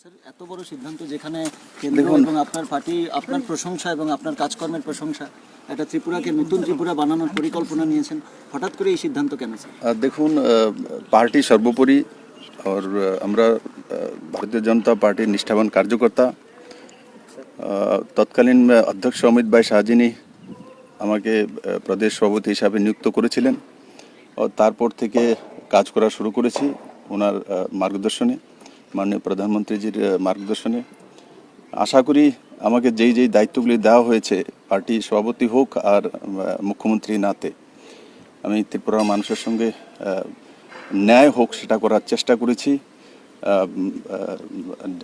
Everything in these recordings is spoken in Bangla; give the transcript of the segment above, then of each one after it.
স্যার, এত বড় সিদ্ধান্ত যেখানে কেন্দ্র এবং আপনার পার্টি আপনার প্রশংসা এবং আপনার কাজকর্মের প্রশংসা, একটা ত্রিপুরাকে নতুন ত্রিপুরা বানানোর পরিকল্পনা নিয়েছেন, হঠাৎ করে এই সিদ্ধান্ত কেন স্যার? দেখুন, পার্টি সর্বোপরি আর আমরা ভারতীয় জনতা পার্টির নিষ্ঠাবান কার্যকর্তা। তৎকালীন অধ্যক্ষ অমিত ভাই শাহজিনী আমাকে প্রদেশ সভাপতি হিসাবে নিযুক্ত করেছিলেন ও তারপর থেকে কাজ করা শুরু করেছি ওনার মার্গদর্শনে, মাননীয় প্রধানমন্ত্রীজির মার্গদর্শনে। আশা করি আমাকে যেই দায়িত্বগুলি দেওয়া হয়েছে পার্টি সভাপতি হোক আর মুখ্যমন্ত্রী নাতে, আমি ত্রিপুরার মানুষের সঙ্গে ন্যায় হোক সেটা করার চেষ্টা করেছি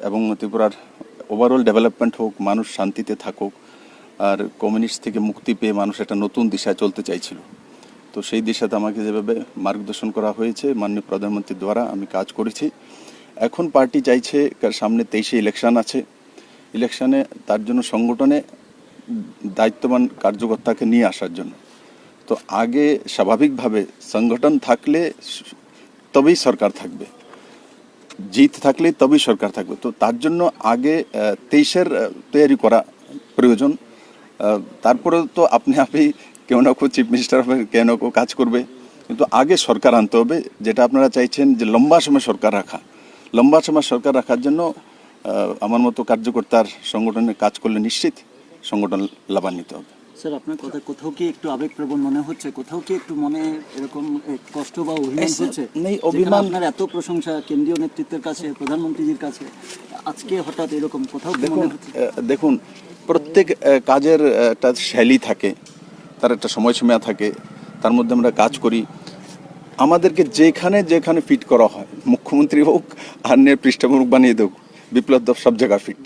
এবং ত্রিপুরার ওভারঅল ডেভেলপমেন্ট হোক, মানুষ শান্তিতে থাকুক আর কমিউনিস্ট থেকে মুক্তি পেয়ে মানুষ একটা নতুন দিশায় চলতে চাইছিল। তো সেই দিশাতে আমাকে যেভাবে মার্গদর্শন করা হয়েছে মাননীয় প্রধানমন্ত্রীর দ্বারা আমি কাজ করেছি। এখন পার্টি চাইছে সামনে 23-এ ইলেকশন আছে, ইলেকশনে তার জন্য সংগঠনে দায়িত্ববান কার্যকর্তাকে নিয়ে আসার জন্য। তো আগে স্বাভাবিকভাবে সংগঠন থাকলে তবেই সরকার থাকবে, জিত থাকলে তবেই সরকার থাকবে। তো তার জন্য আগে 23-এর তৈরি করা প্রয়োজন। তারপরে তো আপনি কেউ না কেউ চিফ মিনিস্টার হবে, কেউ না কেউ কাজ করবে, কিন্তু আগে সরকার আনতে হবে। যেটা আপনারা চাইছেন যে লম্বা সময় সরকার রাখা, লম্বা সময় সরকার রাখার জন্য আমার মতো কার্যকর্তার সংগঠনে কাজ করলে নিশ্চিত সংগঠন লাভান্বিত হবে। স্যার, আপনার কথা কোথাও কি একটু আবেগপ্রবণ মনে হচ্ছে? কোথাও কি একটু মনে এরকম কষ্ট বা অভিমান হচ্ছে? অভিমান, আপনার এত প্রশংসা কেন্দ্রীয় নেতৃত্বের কাছে, প্রধানমন্ত্রীজির কাছে, আজকে হঠাৎ এরকম কোথাও কি মনে হচ্ছে? দেখুন, প্রত্যেক কাজের একটা শৈলী থাকে, তার একটা সময়সীমা থাকে, তার মধ্যে আমরা কাজ করি। আমাদেরকে যেখানে ফিট করা হয়, মুখ্যমন্ত্রী হোক আর পৃষ্ঠপোষক বানিয়ে দেব, বিপ্লব দেব সব জায়গায় ফিট।